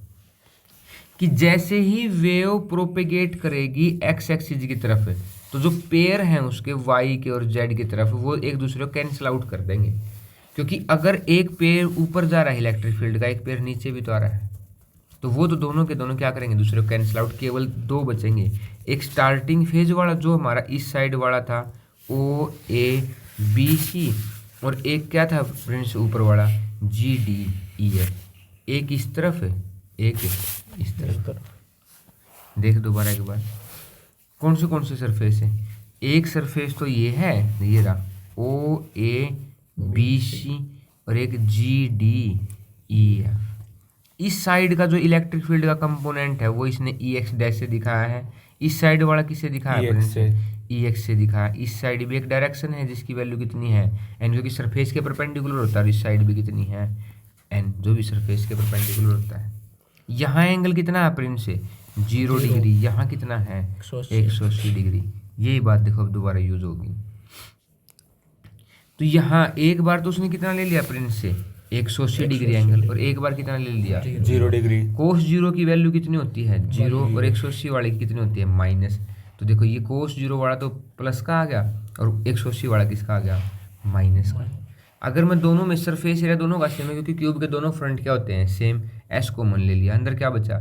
S1: कि जैसे ही वेव प्रोपेगेट करेगी एक्स एक्सिस की तरफ, तो जो पेयर हैं उसके वाई के और जेड की तरफ, वो एक दूसरे को कैंसिल आउट कर देंगे। क्योंकि अगर एक पेयर ऊपर जा रहा है इलेक्ट्रिक फील्ड का, एक पेयर नीचे भी तो आ रहा है, तो वो तो दोनों के दोनों क्या करेंगे? दूसरे को कैंसिल आउट। केवल 2 बचेंगे। एक स्टार्टिंग फेज वाला जो हमारा इस साइड वाला था ओ ए बी सी, और एक क्या था फ्रेंड्स ऊपर वाला जी डी ई एफ। एक इस तरफ है, एक इस तरफ। देख दोबारा एक बार, कौन से सरफेस है? एक सरफेस तो ये है, ये रहा ओ ए बी सी, और एक जी डी ई एफ। इस साइड का जो इलेक्ट्रिक फील्ड का कंपोनेंट है वो इसने ई एक्स डैश से दिखाया है। इस साइड वाला किससे दिखाया है? ई एक्स से दिखाया। इस साइड भी एक डायरेक्शन है जिसकी वैल्यू कितनी है? एन, जो कि सरफेस के परपेंडिकुलर होता है। और इस साइड भी कितनी है? एन, जो भी सरफेस के परपेंडिकुलर होता है। यहाँ एंगल कितना है प्रिंस से? 0 डिग्री। यहाँ कितना है? 180 डिग्री। यही बात देखो अब दोबारा यूज होगी। तो यहाँ एक बार तो उसने कितना ले लिया प्रिंस से? 180 डिग्री एंगल। और एक बार कितना ले लिया?
S2: 0 डिग्री।
S1: कोस 0 की वैल्यू कितनी होती है? 0। और 180 वाले की कितनी होती है? माइनस। तो देखो ये कोस 0 वाला तो प्लस का आ गया, और 180 वाला किसका आ गया? माइनस का। अगर मैं दोनों में सरफेस एरिया दोनों का सेम है, क्योंकि क्यूब के दोनों फ्रंट क्या होते हैं? सेम। एस कॉमन ले लिया, अंदर क्या बचा?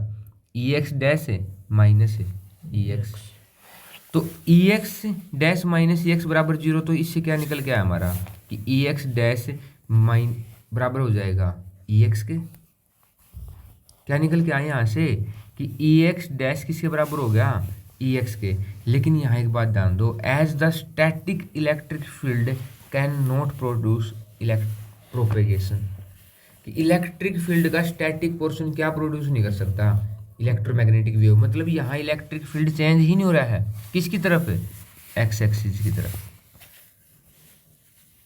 S1: ई एक्स डैश है माइनस है ई एक्स। तो ई एक्स डैश माइनस ई एक्स बराबर 0। तो इससे क्या निकल के आया हमारा कि ई एक्स डैश बराबर हो जाएगा ई एक्स के। क्या निकल के आए यहाँ से कि ई एक्स डैश किसके बराबर हो गया? ई एक्स के। लेकिन यहाँ एक बात ध्यान दो, as the static electric field can not produce propagation, कि इलेक्ट्रिक फील्ड का स्टैटिक पोर्शन क्या प्रोड्यूस नहीं कर सकता? Electromagnetic wave. मतलब यहाँ इलेक्ट्रिक फील्ड चेंज ही नहीं हो रहा है। किसकी तरफ है? एक्स एक्सिस की तरफ।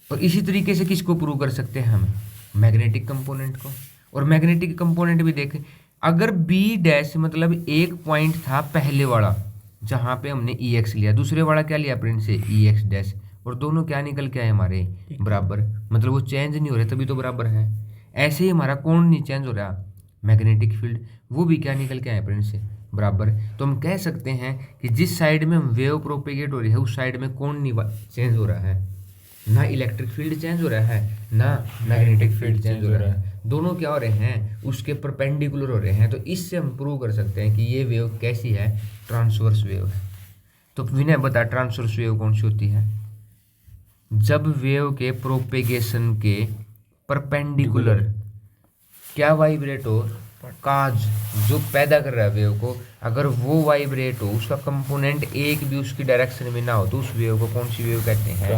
S1: और इसी तरीके से किसको प्रूव कर सकते हैं हम? मैग्नेटिक कंपोनेंट को। और मैग्नेटिक कंपोनेंट भी देखें, अगर बी डैश मतलब एक पॉइंट था पहले वाला जहाँ पे हमने ई एक्स लिया, दूसरे वाला क्या लिया प्रिंट से? ई एक्स डैश, और दोनों क्या निकल के आए हमारे? बराबर। मतलब वो चेंज नहीं हो रहे, तभी तो बराबर है। ऐसे ही हमारा कौन नहीं चेंज हो रहा? मैग्नेटिक फील्ड, वो भी क्या निकल के आए प्रिंट से? बराबर। तो हम कह सकते हैं कि जिस साइड में वेव प्रोपेगेट हो रही है उस साइड में कौन नहीं चेंज हो रहा है? ना इलेक्ट्रिक फील्ड चेंज हो रहा है, ना मैग्नेटिक फील्ड चेंज हो रहा है। दोनों क्या हो रहे हैं? उसके परपेंडिकुलर हो रहे हैं। तो इससे हम प्रूव कर सकते हैं कि ये वेव कैसी है? ट्रांसवर्स वेव है। तो विनय बता, ट्रांसवर्स वेव कौन सी होती है? जब वेव के प्रोपेगेशन के परपेंडिकुलर क्या वाइब्रेट हो? काज जो पैदा कर रहा है वेव को, अगर वो वाइब्रेट हो, उसका कंपोनेंट एक भी उसकी डायरेक्शन में ना हो, तो उस वेव को कौन सी वेव कहते हैं?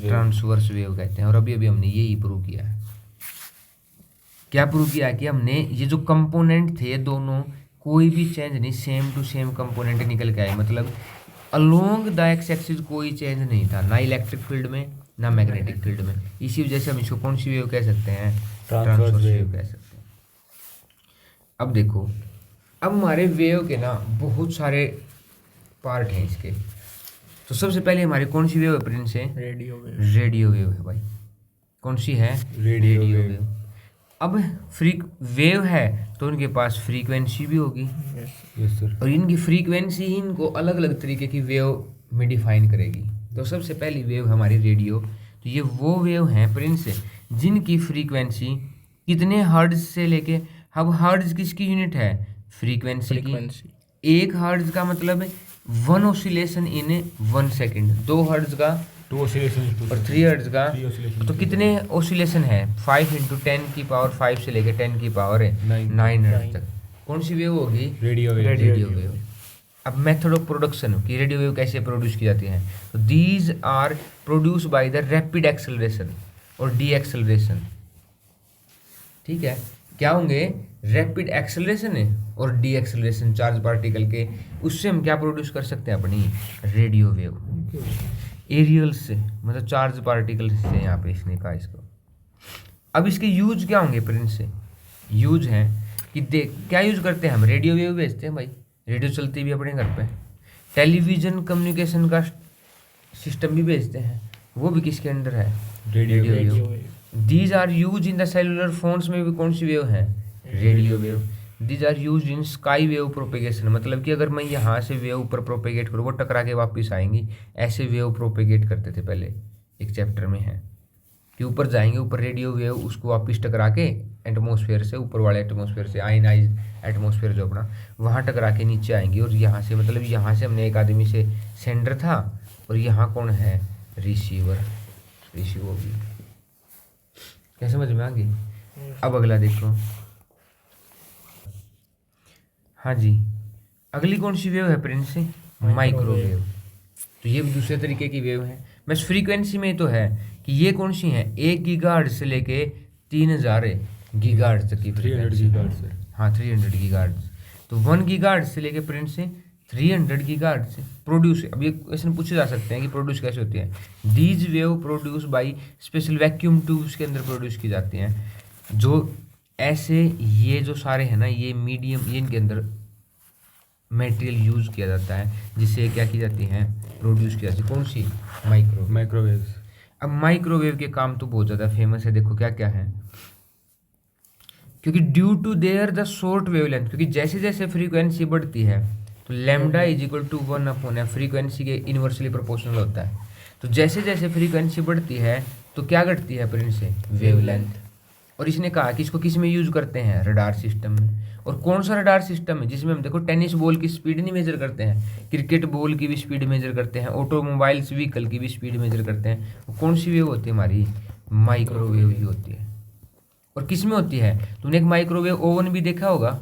S1: ट्रांसवर्स वेव कहते हैं। और अभी अभी हमने यही प्रूव किया है। क्या प्रूव किया? कि हमने ये जो कंपोनेंट थे दोनों, कोई भी चेंज नहीं, सेम टू सेम कंपोनेंट निकल के आए। मतलब अलोंग द एक्स एक्सिस कोई चेंज नहीं था, ना इलेक्ट्रिक फील्ड में ना मैग्नेटिक फील्ड में। इसी वजह से हम इसको कौन सी वेव कह सकते हैं?
S2: ट्रांसवर्स
S1: ट्रांसवर्स वेव
S2: वेव
S1: कह सकते हैं। अब देखो, अब हमारे वेव के ना बहुत सारे पार्ट हैं इसके। तो सबसे पहले हमारी कौन सी वेव है प्रिंस है?
S3: Radio wave.
S1: रेडियो वेव है भाई। कौन सी है?
S2: Radio wave.
S1: वेव। अब वेव है तो उनके पास फ्रीक्वेंसी भी होगी,
S2: यस सर।
S1: और इनकी फ्रीक्वेंसी ही इनको अलग अलग तरीके की वेव में डिफाइन करेगी। तो सबसे पहली वेव हमारी रेडियो। तो ये वो वेव हैं प्रिंस जिनकी फ्रीक्वेंसी कितने हर्ट्ज से लेके, अब हर्ट्ज किसकी यूनिट है? फ्रीक्वेंसी की। एक हर्ट्ज का मतलब है 1 ऑसिलेशन इन 1 सेकेंड, 2 हर्ट्ज का
S2: 2 oscillations
S1: और 3 हर्ट्ज का।
S2: 3 oscillations
S1: तो कितने ऑसिलेशन है? 5 × 10 की पावर 5 से लेके 10 की पावर 9 हर्ट्ज तक। कौन सी वेव होगी?
S2: Radio wave.
S1: Radio wave. अब मेथड ऑफ प्रोडक्शन की रेडियो वेव कैसे प्रोड्यूस की जाती है? तो these are produce by the rapid acceleration और डी एक्सेलरेशन। ठीक है, क्या होंगे? रैपिड एक्सेलरेशन है और डी एक्सेलरेशन चार्ज पार्टिकल के, उससे हम क्या प्रोड्यूस कर सकते हैं? अपनी रेडियो वेव। एरियल से मतलब चार्ज पार्टिकल से, यहाँ पे इसने कहा इसको। अब इसके यूज क्या होंगे प्रिंस से? यूज हैं कि देख क्या यूज करते हैं हम? रेडियो वेव भेजते हैं भाई, रेडियो चलती भी अपने घर पे। टेलीविजन कम्युनिकेशन का सिस्टम भी भेजते हैं, वो भी किसके अंडर है?
S2: Radio
S1: wave. These are use in the cellular phones में भी कौन सी वेव है? Radio wave. These are use in sky wave propagation, मतलब कि अगर मैं यहाँ से वेव ऊपर प्रोपेगेट करूँ वो टकरा के वापस आएंगी, ऐसे वेव प्रोपेगेट करते थे पहले। एक चैप्टर में है कि ऊपर जाएंगे, ऊपर रेडियो वेव उसको वापस टकरा के एटमॉस्फेयर से, ऊपर वाले एटमॉस्फेयर से, आयनाइज एटमॉस्फेयर जो अपना, वहाँ टकरा के नीचे आएंगी। और यहाँ से मतलब यहाँ से हमने एक आदमी से सेंडर था और यहाँ कौन है? रिसीवर। रिसीव होगी। क्या समझ में आ गई? अब अगला देखो। हाँ जी, अगली कौन सी वेव है प्रिंस? माइक्रोवेव। तो ये भी दूसरे तरीके की वेव है, बस फ्रीक्वेंसी में तो है कि ये कौन सी है? 1 गीगाहर्ट्ज से लेके 3000 गीगाहर्ट्ज तक की
S2: 300
S1: फ्रीक्वेंसी।
S2: गीगाहर्ट्ज से।
S1: हाँ 300 गीगाहर्ट्ज। तो 1 गीगाहर्ट्ज से लेके प्रिंस 300 गीगाहर्ट्ज से प्रोड्यूस। अब ये क्वेश्चन पूछे जा सकते हैं कि प्रोड्यूस कैसे होती है? These wave produce by special vacuum tubes के अंदर प्रोड्यूस की जाती हैं। जो ऐसे ये जो सारे हैं ना, ये मीडियम, ये इनके अंदर मटेरियल यूज किया जाता है जिससे क्या की जाती है? प्रोड्यूस की जाती है। कौन सी?
S2: माइक्रोवेव।
S1: अब माइक्रोवेव के काम तो बहुत ज़्यादा फेमस है, देखो क्या क्या है। क्योंकि due to their the short wavelength, क्योंकि जैसे जैसे फ्रीक्वेंसी बढ़ती है तो lambda is equal to 1/f frequency के इनवर्सली प्रोपोर्शनल होता है। तो जैसे जैसे फ्रीक्वेंसी बढ़ती है तो क्या घटती है प्रिंस? वेवलेंथ। और इसने कहा कि इसको किस में यूज करते हैं? रडार सिस्टम में। और कौन सा रडार सिस्टम है? जिसमें हम देखो टेनिस बॉल की स्पीड नहीं मेजर करते हैं, क्रिकेट बॉल की भी स्पीड मेजर करते हैं, ऑटोमोबाइल्स व्हीकल की भी स्पीड मेजर करते हैं। वो कौन सी वेव होती है हमारी? माइक्रोवेव ही होती है। और किस में होती है? तुमने एक माइक्रोवेव ओवन भी देखा होगा,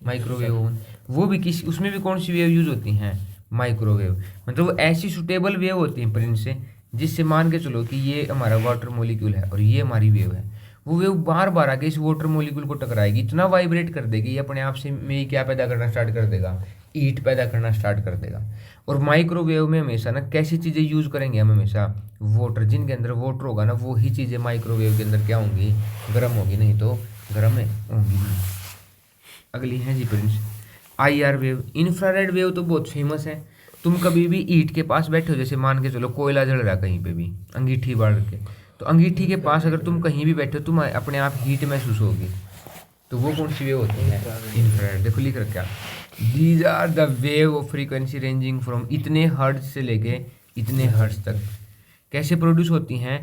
S1: माइक्रोवेव ओवन, वो भी किस, उसमें भी कौन सी वेव यूज होती हैं? माइक्रोवेव। मतलब वो ऐसी सुटेबल वेव होती है प्रिंस से, जिससे मान के चलो कि ये हमारा वाटर मॉलिक्यूल है और ये हमारी वेव है, वो वेव बार बार आके इस वाटर मॉलिक्यूल को टकराएगी, इतना वाइब्रेट कर देगी, ये अपने आप से में ही क्या पैदा करना स्टार्ट कर देगा? हीट पैदा करना स्टार्ट कर देगा। और माइक्रोवेव में हमेशा ना कैसी चीज़ें यूज करेंगे हम? हमेशा वाटर, जिनके अंदर वाटर होगा ना वो ही चीज़ें माइक्रोवेव के अंदर क्या होंगी? गर्म होगी, नहीं तो गर्म होंगी नहीं। अगली है ji Prince IR wave. Infrared wave तो बहुत फेमस है। तुम कभी भी ईंट के पास बैठे हो, जैसे मान के चलो कोयला जल रहा है कहीं पे भी, अंगीठी बाढ़ के, तो अंगीठी के पास अगर तुम कहीं भी बैठे हो तुम अपने आप हीट महसूस होगी। तो वो कौन सी वेव होती है? इंफ्रारेड। देखो लिख रखा, these are the wave of frequency ranging from इतने हर्ट्ज से लेके इतने हर्ट्ज तक। कैसे प्रोड्यूस होती हैं?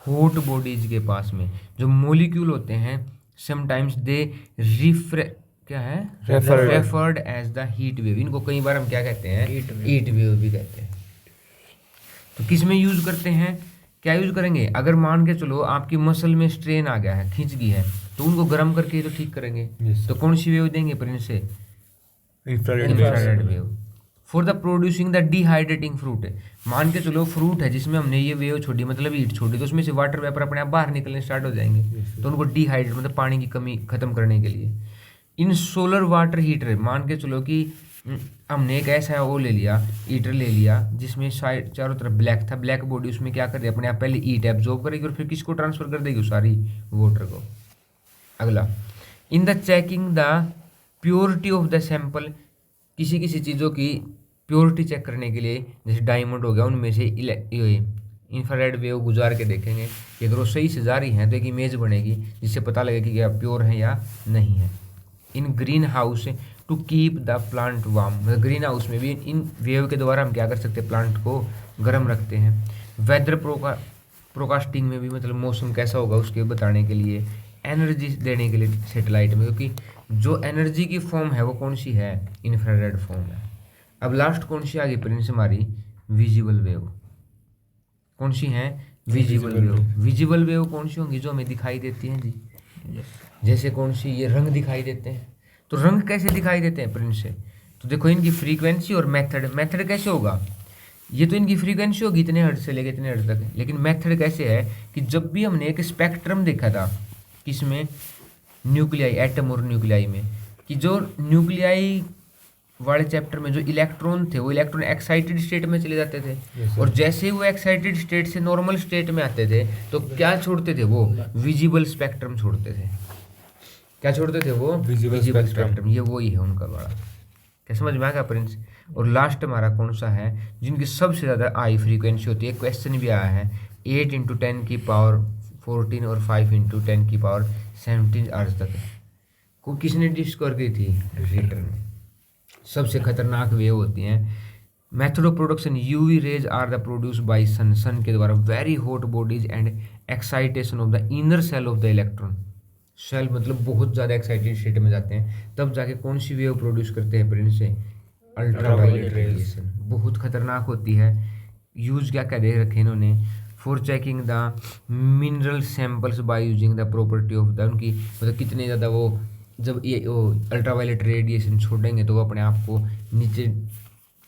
S1: हॉट बॉडीज के पास में जो मॉलिक्यूल होते हैं, समटाइम्स दे क्या है? Referred as the heat wave. इनको कई बार हम क्या कहते हैं? हीट वेव भी कहते हैं। तो किस में यूज करते हैं? क्या यूज करेंगे? अगर मान के चलो आपकी मसल में स्ट्रेन आ गया है, खींच गई है, तो उनको गर्म करके तो ठीक करेंगे। तो कौन सी वेव देंगे प्रिंस से? Infrared wave. For the producing the dehydrating fruit, मान के चलो फ्रूट है जिसमें हमने ये वेव छोड़ी, मतलब हीट छोड़ी, तो उसमें से वाटर वेपर अपने आप बाहर निकलने स्टार्ट हो जाएंगे। तो उनको डिहाइड्रेट मतलब पानी की कमी खत्म करने के लिए। इन सोलर वाटर हीटर, मान के चलो कि हमने एक ऐसा वो ले लिया, ईटर ले लिया जिसमें साइड चारों तरफ ब्लैक था, ब्लैक बॉडी उसमें क्या कर रही है, अपने आप पहले ईट एब्जॉर्ब करेगी और फिर किसको ट्रांसफर कर देगी, सारी वाटर को। अगला, in the checking the purity of the sample, किसी किसी चीज़ों की प्योरिटी चेक करने के लिए, जैसे डायमंड हो गया, उनमें से इंफ्रारेड वेव गुजार के देखेंगे कि अगर वो सही से जा रही हैं तो एक इमेज बनेगी जिससे पता लगेगा कि क्या प्योर है या नहीं है। In green house to keep the plant warm, green house में भी इन वेव के द्वारा हम क्या कर सकते हैं, प्लांट को गर्म रखते हैं। वेदर प्रोकास्टिंग में भी, मतलब मौसम कैसा होगा उसके बताने के लिए, एनर्जी देने के लिए सेटेलाइट में, क्योंकि जो एनर्जी की फॉर्म है वो कौन सी है, इंफ्रारेड फॉर्म है। अब लास्ट कौन सी आ गई प्रिंस हमारी, विजिबल वेव। कौन सी है, विजिबल वेव। विजिबल वेव कौन सी होंगी, जो हमें दिखाई देती हैं जी, जैसे कौन सी, ये रंग दिखाई देते हैं। तो रंग कैसे दिखाई देते हैं प्रिंस से, तो देखो इनकी फ्रीक्वेंसी और मेथड कैसे होगा, ये तो इनकी फ्रीक्वेंसी होगी इतने हर्ट्ज से लेके इतने हर्ट्ज तक, लेकिन मेथड कैसे है कि जब भी हमने एक स्पेक्ट्रम देखा था, किसमें, न्यूक्लियाई, एटम और न्यूक्लियाई में, कि जो न्यूक्लियाई वाले चैप्टर में जो इलेक्ट्रॉन थे वो इलेक्ट्रॉन एक्साइटेड स्टेट में चले जाते थे, और जैसे ही वो एक्साइटेड स्टेट से नॉर्मल स्टेट में आते थे तो क्या छोड़ते थे, वो विजिबल स्पेक्ट्रम छोड़ते थे। क्या छोड़ते थे वो,
S2: विजिबल स्पेक्ट्रम।
S1: ये वही है उनका वाला। क्या समझ में आ गया प्रिंस। और लास्ट हमारा कौन सा है, जिनकी सबसे ज़्यादा हाई फ्रीक्वेंसी होती है, क्वेश्चन भी आया है, 8 × 10⁻14 और 5 × 10⁻17 अर्ज तक को किसने डिस्कवर की थी, रिटर ने। सबसे खतरनाक वेव होती हैं। Method of production, UV rays are the produce by sun, sun के द्वारा very hot bodies and excitation of the inner cell of the electron. Cell मतलब बहुत ज़्यादा एक्साइटेड स्टेट में जाते हैं, तब जाके कौन सी वेव प्रोड्यूस करते हैं प्रिंस से, अल्ट्रावायलेट रेडिएशन। बहुत खतरनाक होती है। यूज क्या क्या दे रखे इन्होंने, for checking the mineral samples by using the property of the, उनकी मतलब कितने ज़्यादा वो, जब ये अल्ट्रावायलेट रेडिएशन छोड़ेंगे तो वो अपने आप को नीचे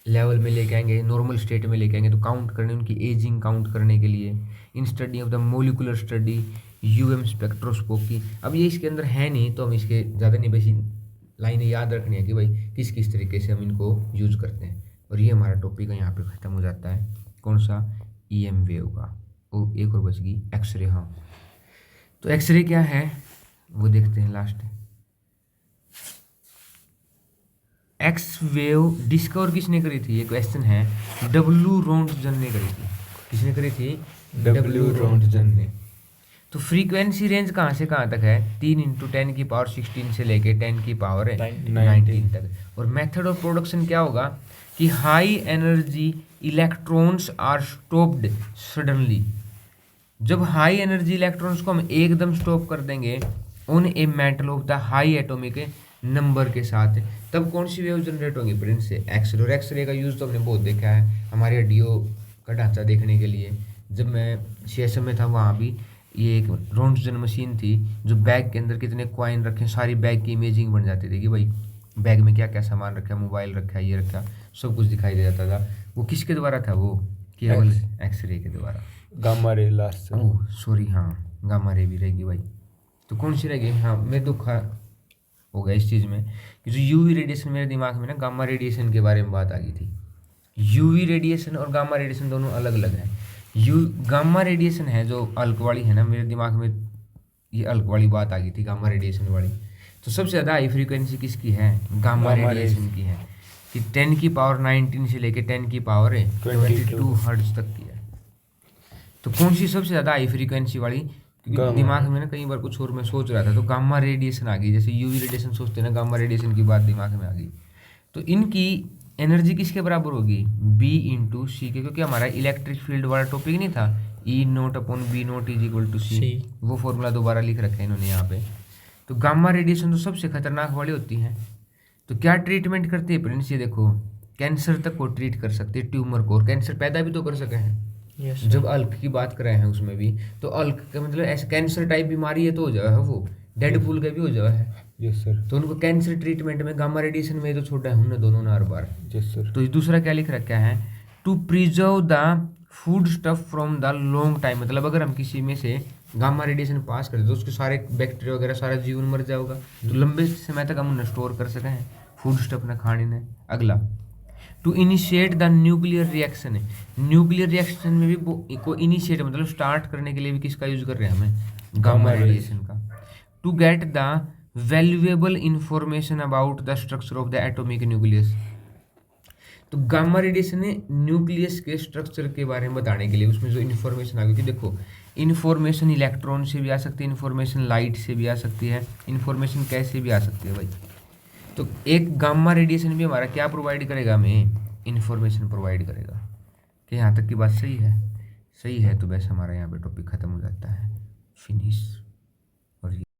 S1: लेवल में लेके आएंगे, नॉर्मल स्टेट में लेके आएंगे, तो काउंट करने, उनकी एजिंग काउंट करने के लिए। In study of the molecular study, UM spectroscopy. अब ये इसके अंदर है नहीं तो हम इसके ज़्यादा नहीं, बस लाइनें याद रखनी है कि भाई किस किस तरीके से हम इनको यूज करते हैं। और ये हमारा टॉपिक है, यहाँ पे ख़त्म हो जाता है। कौन सा, ईएम वेव का। ओ एक और बच गई, एक्सरे। हाँ, तो एक्सरे क्या है वो देखते हैं लास्ट। एक्स वेव डिस्कवर किसने करी थी, ये क्वेश्चन है, डब्ल्यू रोंटजन ने करी थी। किसने करी थी, डब्ल्यू रोंटजन ने। तो फ्रीक्वेंसी रेंज कहाँ से कहाँ तक है, 3 × 10⁻16 से लेके 10⁻19 तक। और मेथड ऑफ प्रोडक्शन क्या होगा कि high energy electrons are stopped suddenly. जब हाई एनर्जी इलेक्ट्रॉन्स को हम एकदम स्टॉप कर देंगे on a metal of the high atomic number के साथ, तब कौन सी वेव जनरेट होंगी प्रिंस से, एक्सरे। और एक्सरे का यूज़ तो हमने बहुत देखा है हमारे हड्डियों का ढांचा देखने के लिए। जब मैं सीएसएम में था वहाँ भी ये एक रोंटजन मशीन थी, जो बैग के अंदर कितने कॉइन रखे, सारी बैग की इमेजिंग बन जाती थी कि भाई बैग में क्या क्या सामान रखा है, मोबाइल रखा है, ये रखा, सब कुछ दिखाई दे जाता था। वो किसके द्वारा था, वो केवल एक्सरे के द्वारा।
S2: Gamma ray last,
S1: oh sorry, हाँ गामा रे भी रहेगी भाई। तो कौन सी रहेगी, हाँ मैं दुख हो गया इस चीज़ में कि जो यूवी रेडिएशन, मेरे दिमाग में ना गामा रेडिएशन के बारे में बात आ गई थी। यूवी रेडिएशन और गामा रेडिएशन दोनों अलग अलग हैं। गामा रेडिएशन है जो अल्क वाली है ना, मेरे दिमाग में ये अल्क वाली बात आ गई थी, गामा रेडिएशन वाली। तो सबसे ज़्यादा हाई फ्रीक्वेंसी किसकी है, गामा रेडिएशन की है, कि 10⁻19 से लेके 10⁻22 हर्ट्ज तक की है। तो कौन सी सबसे ज़्यादा हाई फ्रीक्वेंसी वाली, दिमाग में ना कई बार कुछ और मैं सोच रहा था तो गामा रेडिएशन आ गई। जैसे यूवी रेडिएशन सोचते हैं ना, गामा रेडिएशन की बात दिमाग में आ गई। तो इनकी एनर्जी किसके बराबर होगी, B × C के, क्योंकि हमारा इलेक्ट्रिक फील्ड वाला टॉपिक नहीं था, E0/B0 = C, वो फॉर्मूला दोबारा लिख रखा है इन्होंने यहाँ पे। तो गामा रेडिएशन तो सबसे खतरनाक वाली होती है। तो क्या ट्रीटमेंट करती है प्रिंस, ये देखो, कैंसर तक को ट्रीट कर सकते हैं, ट्यूमर को, और कैंसर पैदा भी तो कर सके हैं। जब अल्क की बात कर रहे हैं उसमें भी, तो अल्क का मतलब ऐसे कैंसर टाइप बीमारी है तो हो जाए है, वो डेडपूल का भी हो जाए है।
S2: Yes sir.
S1: तो उनको कैंसर ट्रीटमेंट में गामा रेडिएशन में तो छोटा है हमने दोनों ना हर बार।
S2: Yes sir. तो
S1: दूसरा क्या लिख रखा है, to preserve the food stuff from the long time. मतलब अगर हम किसी में से गामा रेडिएशन पास करें तो उसके सारे बैक्टीरिया वगैरह सारा जीवन मर जाएगा, तो लंबे समय तक हम उन्हें स्टोर कर सकें फूड स्टफ ना खाने ने। अगला, to initiate the nuclear reaction है। न्यूक्लियर रिएक्शन में भी को इनिशिएट मतलब स्टार्ट करने के लिए भी किसका यूज कर रहे हैं हमें, गामा
S2: Gamma
S1: रेडिएशन का। To get the valuable information about the structure of the atomic nucleus. तो गामा रेडिएशन ने न्यूक्लियस के स्ट्रक्चर के बारे में बताने के लिए उसमें जो इन्फॉर्मेशन आ गई कि देखो, इन्फॉर्मेशन इलेक्ट्रॉन से भी आ सकती है, इन्फॉर्मेशन लाइट से भी आ सकती है, इन्फॉर्मेशन कैसे भी आ सकती है भाई। तो एक गामा रेडिएशन भी हमारा क्या प्रोवाइड करेगा, हमें इन्फॉर्मेशन प्रोवाइड करेगा। कि यहाँ तक की बात सही है? सही है। तो बस हमारा यहाँ पे टॉपिक खत्म हो जाता है, फिनिश। और